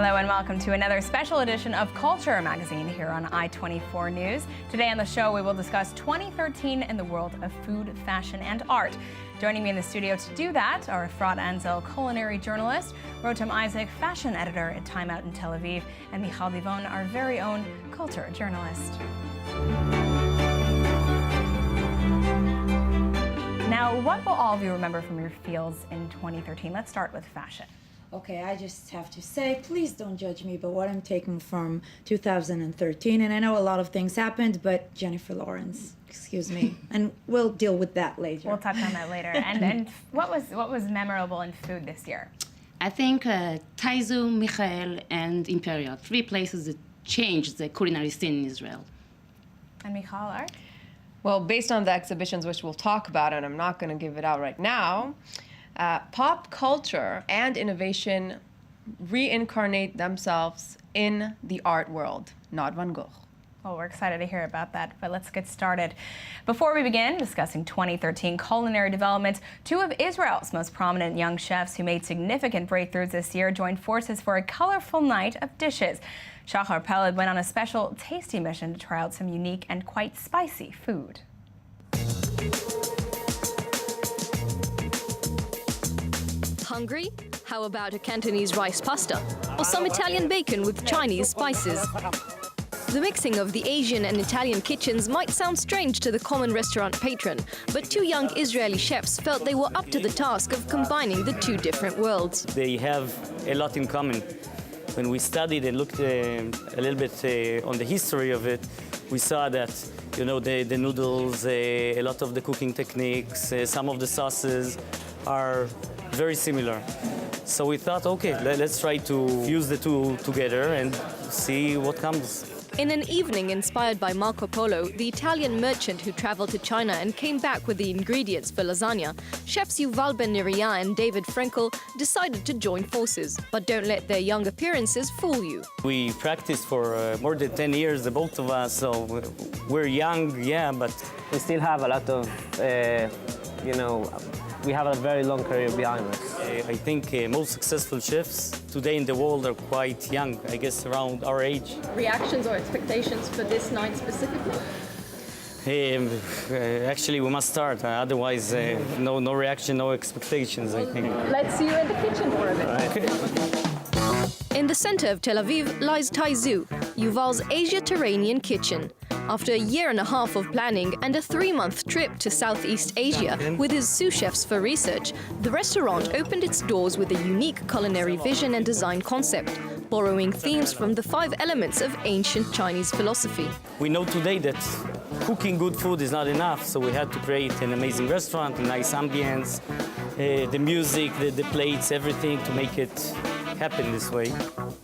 Hello and welcome to another special edition of Culture Magazine here on i24 News. Today on the show we will discuss 2013 in the world of food, fashion and art. Joining me in the studio to do that are Efrat Anzel, culinary journalist, Rotem Isaac, fashion editor at Time Out in Tel Aviv, and Michal Divon, our very own culture journalist. Now, what will all of you remember from your fields in 2013? Let's start with fashion. Okay, I just have to say, please don't judge me by what I'm taking from 2013. And I know a lot of things happened, but Jennifer Lawrence, excuse me, and we'll deal with that later. We'll touch on that later. And what was memorable in food this year? I think Taizu, Michael, and Imperial, three places that changed the culinary scene in Israel. And Michal, art? Well, based on the exhibitions, which we'll talk about, and I'm not going to give it out right now, pop culture and innovation reincarnate themselves in the art world, not Van Gogh. Well, we're excited to hear about that, but let's get started. Before we begin discussing 2013 culinary developments, two of Israel's most prominent young chefs who made significant breakthroughs this year joined forces for a colorful night of dishes. Shachar Peled went on a special tasting mission to try out some unique and quite spicy food. Hungry? How about a Cantonese rice pasta? Or some Italian bacon with Chinese spices? The mixing of the Asian and Italian kitchens might sound strange to the common restaurant patron, but two young Israeli chefs felt they were up to the task of combining the two different worlds. They have a lot in common. When we studied and looked a little bit on the history of it, we saw that, you know, the noodles, a lot of the cooking techniques, some of the sauces are very similar. So we thought, okay, let's try to fuse the two together and see what comes. In an evening inspired by Marco Polo, the Italian merchant who traveled to China and came back with the ingredients for lasagna, chefs Tuvan Banerjee and David Frankel decided to join forces. But don't let their young appearances fool you. We practiced for more than 10 years, the both of us, so we're young, yeah, but we still have a lot of, we have a very long career behind us. I think most successful chefs today in the world are quite young, I guess around our age. Reactions or expectations for this night specifically? Actually, we must start, otherwise no reaction, no expectations, I think. Let's see you in the kitchen for a bit. Okay. In the center of Tel Aviv lies Taizu, Yuval's Asia-Terranean kitchen. After a year and a half of planning and a 3-month trip to Southeast Asia with his sous chefs for research, the restaurant opened its doors with a unique culinary vision and design concept, borrowing themes from the 5 elements of ancient Chinese philosophy. We know today that cooking good food is not enough, so we had to create an amazing restaurant, a nice ambience, the music, the plates, everything to make it happen this way.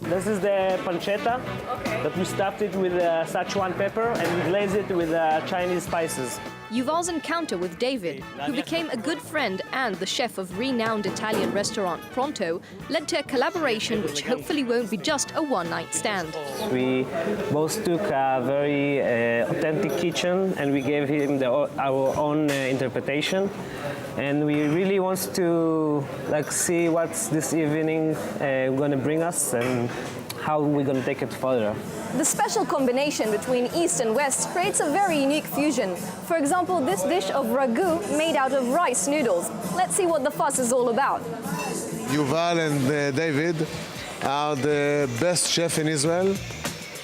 This is the pancetta that we stuffed it with Sichuan pepper and we glazed it with Chinese spices. Yuval's encounter with David, who became a good friend and the chef of renowned Italian restaurant Pronto, led to a collaboration which hopefully won't be just a one-night stand. We both took a very authentic kitchen and we gave him our own interpretation. And we really want to see what's this evening going to bring us and how we're going to take it further. The special combination between East and West creates a very unique fusion. For example, this dish of ragu made out of rice noodles. Let's see what the fuss is all about. Yuval and David are the best chef in Israel.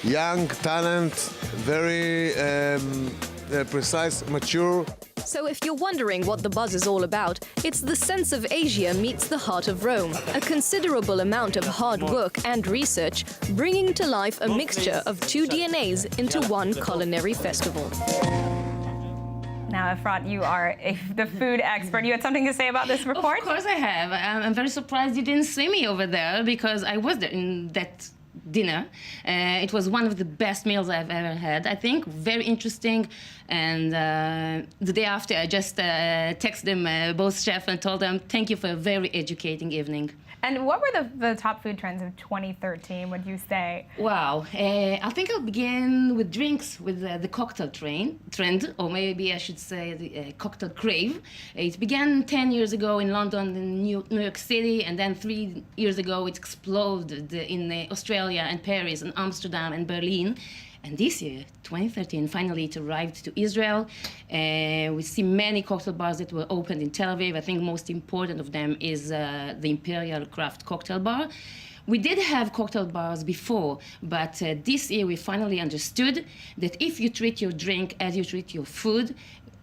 Young, talent, very precise, mature. So if you're wondering what the buzz is all about, it's the sense of Asia meets the heart of Rome. A considerable amount of hard work and research, bringing to life a mixture of 2 DNAs into one culinary festival. Now, Efrat, you are the food expert. You had something to say about this report? Of course I have. I'm very surprised you didn't see me over there because I was there in that dinner. It was one of the best meals I've ever had, I think. Very interesting. And the day after, I just texted them, both chefs, and told them, thank you for a very educating evening. And what were the top food trends of 2013, would you say? Wow. I think I'll begin with drinks, with the cocktail trend, or maybe I should say the cocktail crave. It began 10 years ago in London and New York City, and then 3 years ago it exploded in Australia and Paris and Amsterdam and Berlin. And this year, 2013, finally it arrived to Israel. We see many cocktail bars that were opened in Tel Aviv. I think most important of them is the Imperial Craft Cocktail Bar. We did have cocktail bars before, but this year we finally understood that if you treat your drink as you treat your food,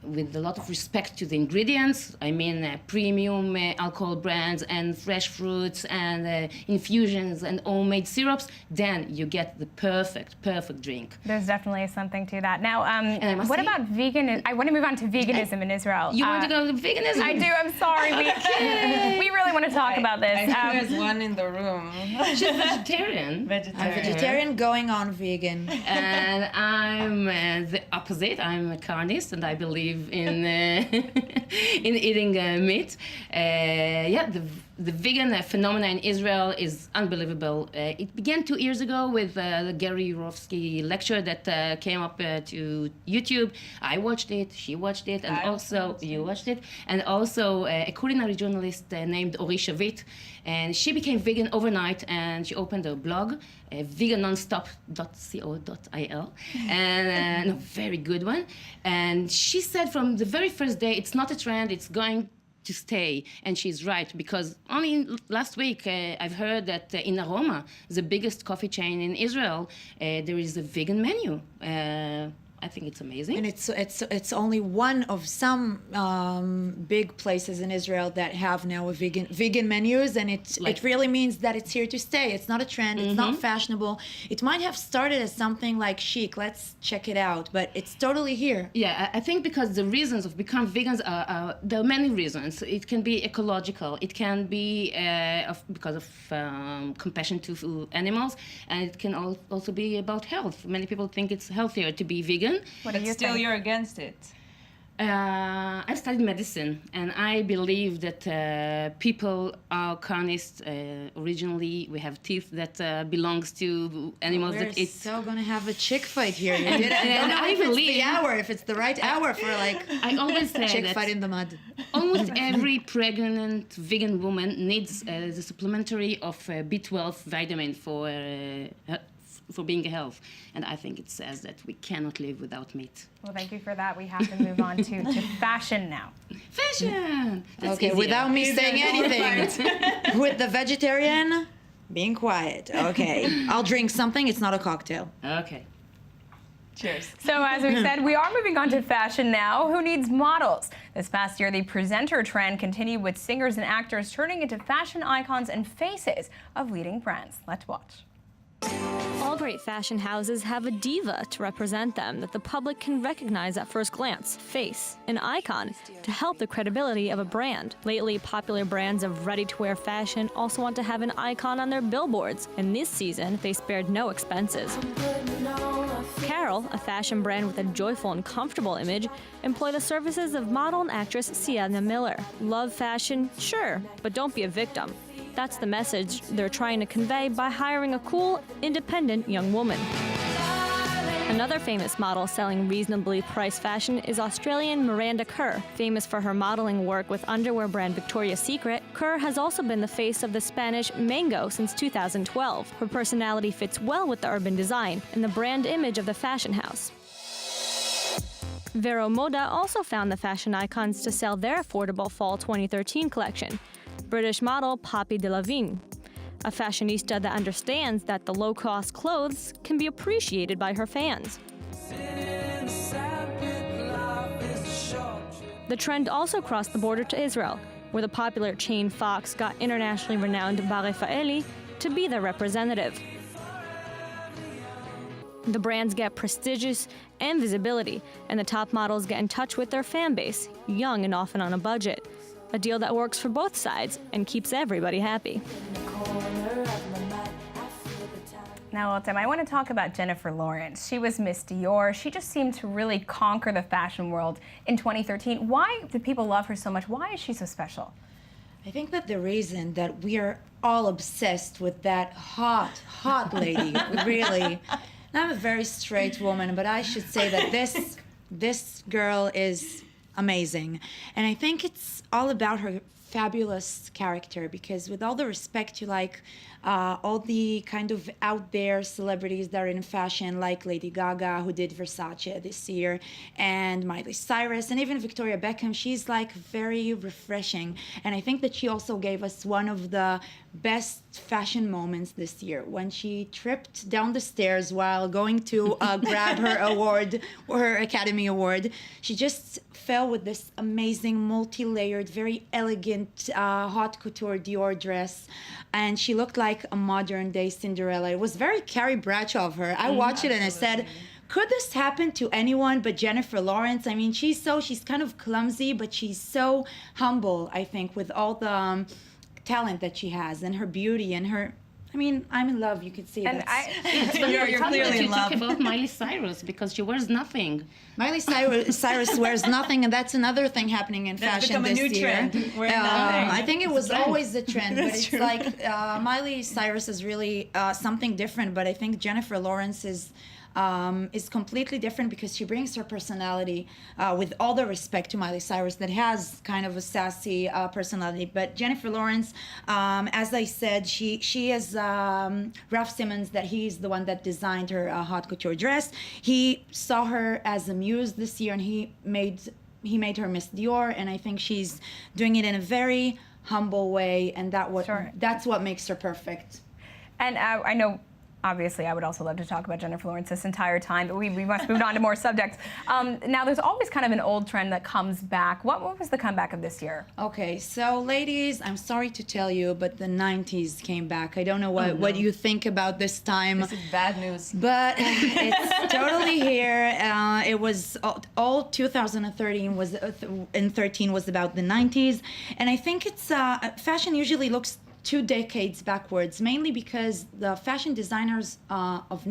with a lot of respect to the ingredients, I mean premium alcohol brands and fresh fruits and infusions and homemade syrups, then you get the perfect drink. There's definitely something to that. Now, what about vegan? I want to move on to veganism in Israel. You want to go to veganism? I do, I'm sorry. We really want to talk about this. I think there's one in the room. She's vegetarian. Vegetarian going on vegan. And I'm the opposite. I'm a carnist, and I believe in eating meat. The vegan phenomenon in Israel is unbelievable. It began 2 years ago with the Gary Yourofsky lecture that came up to YouTube. I watched it, she watched it, and you watched it, and also a culinary journalist named Ori Shavit, and she became vegan overnight, and she opened a blog, vegannonstop.co.il, and a very good one. And she said from the very first day, it's not a trend, it's going to stay, and she's right, because only last week I've heard that in Aroma, the biggest coffee chain in Israel, there is a vegan menu. I think it's amazing. And it's only one of some big places in Israel that have now a vegan menus, and it really means that it's here to stay. It's not a trend. It's not fashionable. It might have started as something like chic. Let's check it out, but it's totally here. Yeah, I think because the reasons of become vegans are there are many reasons. It can be ecological. It can be because of compassion to animals, and it can also be about health. Many people think it's healthier to be vegan. What do you Still, think? you're against it. I've studied medicine, and I believe that people are carnists. Originally, we have teeth that belongs to animals that eat. We're so gonna have a chick fight here. You did it. I don't know I if it's believe- the hour, if it's the right hour for like I always say chick that fight in the mud. almost every pregnant vegan woman needs the supplementary of B12 vitamin for being health, and I think it says that we cannot live without meat. Well, thank you for that. We have to move on to fashion now. Fashion! That's Okay, easier. without me saying anything, with the vegetarian, being quiet. Okay, I'll drink something. It's not a cocktail. Okay. Cheers. So as we said, we are moving on to fashion now. Who needs models? This past year, the presenter trend continued with singers and actors turning into fashion icons and faces of leading brands. Let's watch. All great fashion houses have a diva to represent them that the public can recognize at first glance, face, an icon, to help the credibility of a brand. Lately, popular brands of ready-to-wear fashion also want to have an icon on their billboards, and this season, they spared no expenses. Carol, a fashion brand with a joyful and comfortable image, employ the services of model and actress Sienna Miller. Love fashion? Sure, but don't be a victim. That's the message they're trying to convey by hiring a cool, independent young woman. Another famous model selling reasonably priced fashion is Australian Miranda Kerr. Famous for her modeling work with underwear brand Victoria's Secret, Kerr has also been the face of the Spanish Mango since 2012. Her personality fits well with the urban design and the brand image of the fashion house. Vero Moda also found the fashion icons to sell their affordable Fall 2013 collection. British model Poppy Delavigne, a fashionista that understands that the low-cost clothes can be appreciated by her fans. The trend also crossed the border to Israel, where the popular chain Fox got internationally renowned Bar Refaeli to be their representative. The brands get prestigious and visibility, and the top models get in touch with their fan base, young and often on a budget. A deal that works for both sides and keeps everybody happy. Now, Tim, I want to talk about Jennifer Lawrence. She was Miss Dior. She just seemed to really conquer the fashion world in 2013. Why do people love her so much? Why is she so special? I think that the reason that we are all obsessed with that hot lady, really. And I'm a very straight woman, but I should say that this girl is amazing. And I think it's all about her fabulous character, because with all the respect to like all the kind of out there celebrities that are in fashion, like Lady Gaga, who did Versace this year, and Miley Cyrus, and even Victoria Beckham, she's like very refreshing. And I think that she also gave us one of the best fashion moments this year when she tripped down the stairs while going to grab her award, or her Academy Award. She just fell with this amazing multi-layered, very elegant haute couture Dior dress, and she looked like a modern day Cinderella. It was very Carrie Bradshaw of her. I watched it and I said, could this happen to anyone but Jennifer Lawrence? I mean, she's kind of clumsy, but she's so humble, I think, with all the talent that she has and her beauty and her, I mean, I'm in love. You could see And that. You're clearly in love. You talk about Miley Cyrus because she wears nothing. Miley Cyrus wears nothing, and that's another thing happening in That's fashion become a this new year. trend. Wearing nothing. I think it was trend. always the trend, but it's like Miley Cyrus is really something different. But I think Jennifer Lawrence is completely different because she brings her personality, with all the respect to Miley Cyrus, that has kind of a sassy personality. But Jennifer Lawrence, as I said, she is Ralph Simmons, that he's the one that designed her haute couture dress. He saw her as a muse this year, and he made her Miss Dior, and I think she's doing it in a very humble way, and that's what makes her perfect. And I know, obviously, I would also love to talk about Jennifer Lawrence this entire time, but we must move on to more subjects. Now, there's always kind of an old trend that comes back. What was the comeback of this year? Okay, so ladies, I'm sorry to tell you, but the 90s came back. I don't know what you think about this time. This is bad news. But it's totally here. It was all 2013 was about the 90s. And I think it's fashion usually looks 2 decades backwards, mainly because the fashion designers of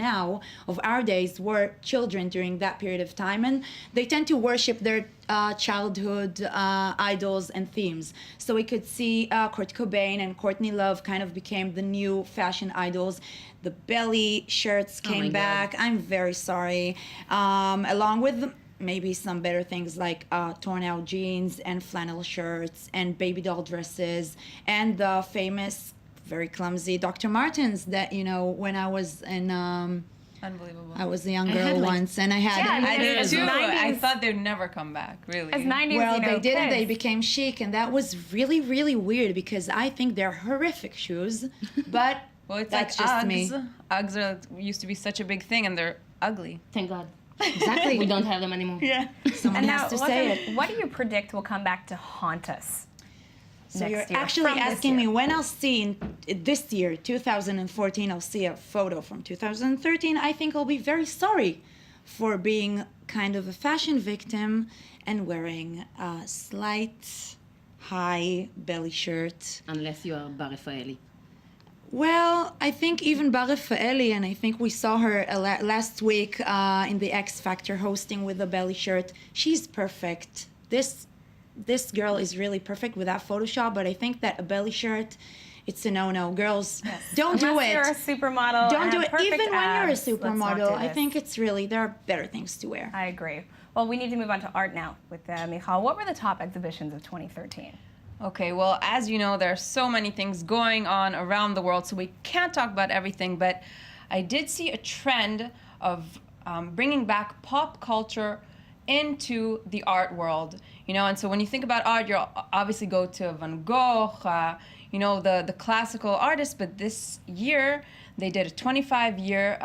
our days, were children during that period of time, and they tend to worship their childhood idols and themes. So we could see Kurt Cobain and Courtney Love kind of became the new fashion idols. The belly shirts came back. I'm very sorry. Along with maybe some better things like torn out jeans and flannel shirts and baby doll dresses and the famous, very clumsy Dr. Martens that, when I was in, Unbelievable. I was a young girl once, and I had. Yeah, I did too. 90s. I thought they'd never come back, really. As 90s, Well, they didn't. kids. They became chic, and that was really, really weird because I think they're horrific shoes. But Well, it's that's like just Uggs. me. Uggs used to be such a big thing, and they're ugly. Thank God. Exactly. We don't have them anymore. Yeah. Someone And has now, to say it. what do you predict will come back to haunt us? So next you're year, actually from this asking me year? when I'll see this year, 2014, I'll see a photo from 2013. I think I'll be very sorry for being kind of a fashion victim and wearing a slight high belly shirt. Unless you are Bar Rafaeli. Well, I think even Bar Rafaeli, and I think we saw her last week in the X Factor hosting with a belly shirt. She's perfect. This girl is really perfect without Photoshop, but I think that a belly shirt, it's a no-no. Girls, don't do Unless it. you're a supermodel. Don't and do have it. perfect Even when you're a abs, let's not supermodel, do I this. think it's really, there are better things to wear. I agree. Well, we need to move on to art now with Michal. What were the top exhibitions of 2013? Okay, well, as you know, there are so many things going on around the world, so we can't talk about everything, but I did see a trend of bringing back pop culture into the art world, and so when you think about art, you obviously go to Van Gogh, the classical artists, but this year they did a 25-year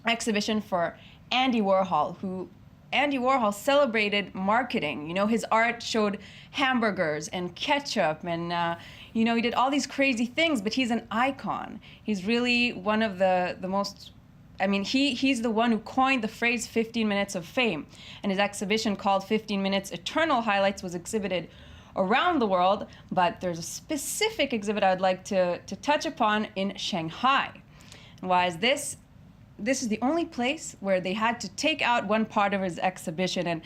exhibition for Andy Warhol, Andy Warhol celebrated marketing. His art showed hamburgers and ketchup and, he did all these crazy things, but he's an icon. He's really one of the most, he's the one who coined the phrase 15 minutes of fame. And his exhibition called 15 Minutes Eternal Highlights was exhibited around the world, but there's a specific exhibit I would like to touch upon in Shanghai. And why is this? This is the only place where they had to take out one part of his exhibition. And,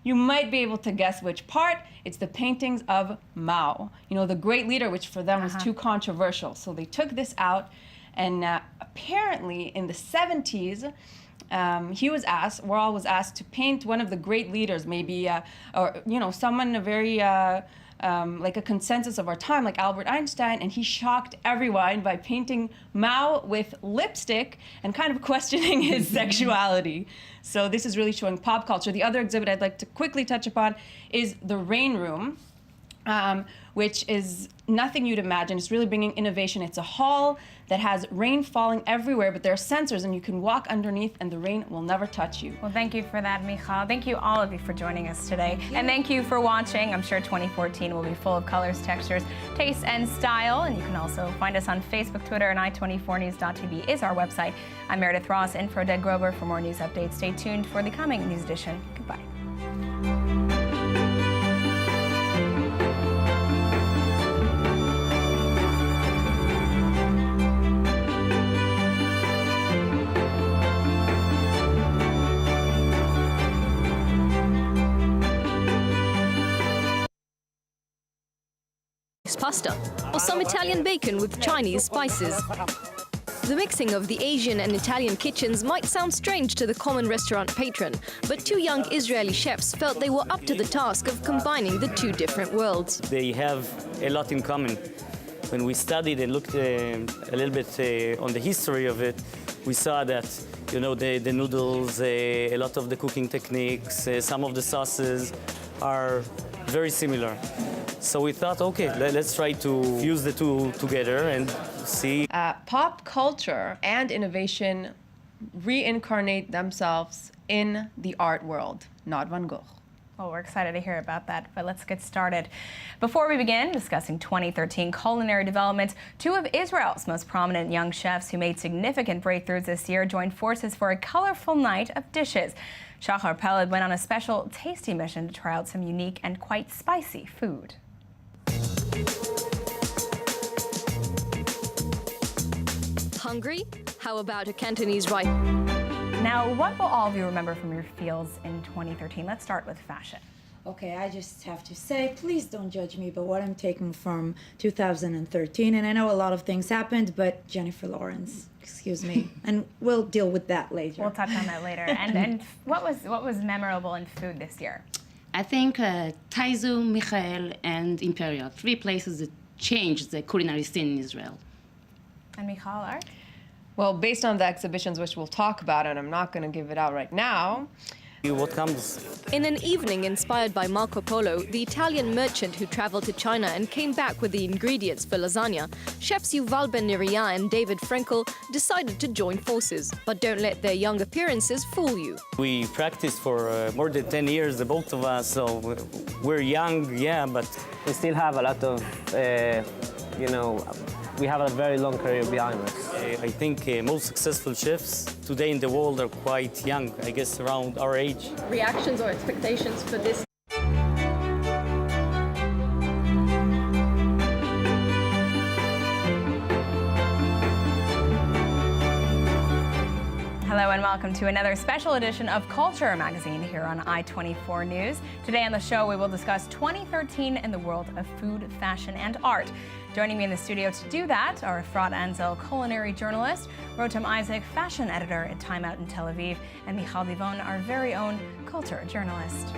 You might be able to guess which part. It's the paintings of Mao, the great leader, which for them was too controversial. So they took this out, and apparently in the 70s, Warhol was asked to paint one of the great leaders, maybe, someone very, like a consensus of our time, like Albert Einstein, and he shocked everyone by painting Mao with lipstick and kind of questioning his sexuality. So this is really showing pop culture. The other exhibit I'd like to quickly touch upon is the Rain Room, which is nothing you'd imagine. It's really bringing innovation. It's a hall that has rain falling everywhere, but there are sensors, and you can walk underneath, and the rain will never touch you. Well, thank you for that, Michal. Thank you, all of you, for joining us today. And thank you for watching. I'm sure 2014 will be full of colors, textures, taste, and style. And you can also find us on Facebook, Twitter, and i24news.tv is our website. I'm Meredith Ross, in for Deb Grober. For more news updates, stay tuned for the coming news edition. Goodbye. Pasta, or some Italian bacon with Chinese spices. The mixing of the Asian and Italian kitchens might sound strange to the common restaurant patron, but two young Israeli chefs felt they were up to the task of combining the two different worlds. They have a lot in common. When we studied and looked a little bit on the history of it, we saw that, the noodles, a lot of the cooking techniques, some of the sauces are very similar. So we thought, okay, let's try to fuse the two together and see. Pop culture and innovation reincarnate themselves in the art world, not Van Gogh. Well, we're excited to hear about that, but let's get started. Before we begin discussing 2013 culinary developments, two of Israel's most prominent young chefs who made significant breakthroughs this year joined forces for a colorful night of dishes. Shachar Peled went on a special tasty mission to try out some unique and quite spicy food. Hungry? How about a Cantonese rice? Now, what will all of you remember from your fields in 2013? Let's start with fashion. Okay, I just have to say, please don't judge me by what I'm taking from 2013. And I know a lot of things happened, but Jennifer Lawrence, excuse me. And we'll deal with that later. We'll touch on that later. And what was memorable in food this year? I think Taizu, Michael, and Imperial, three places that changed the culinary scene in Israel. And Michal, art? Well, based on the exhibitions, which we'll talk about, and I'm not going to give it out right now. What comes? In an evening inspired by Marco Polo, the Italian merchant who traveled to China and came back with the ingredients for lasagna, chefs Tuvan Banerjee and David Frankel decided to join forces. But don't let their young appearances fool you. We practiced for more than 10 years, the both of us, so we're young, yeah, but We still have a lot of, we have a very long career behind us. I think most successful chefs today in the world are quite young, I guess around our age. Reactions or expectations for this? Hello and welcome to another special edition of Culture magazine here on i24 News. Today on the show we will discuss 2013 in the world of food, fashion and art. Joining me in the studio to do that are Efrat Anzel, culinary journalist, Rotem Isaac, fashion editor at Time Out in Tel Aviv, and Michal Divon, our very own culture journalist.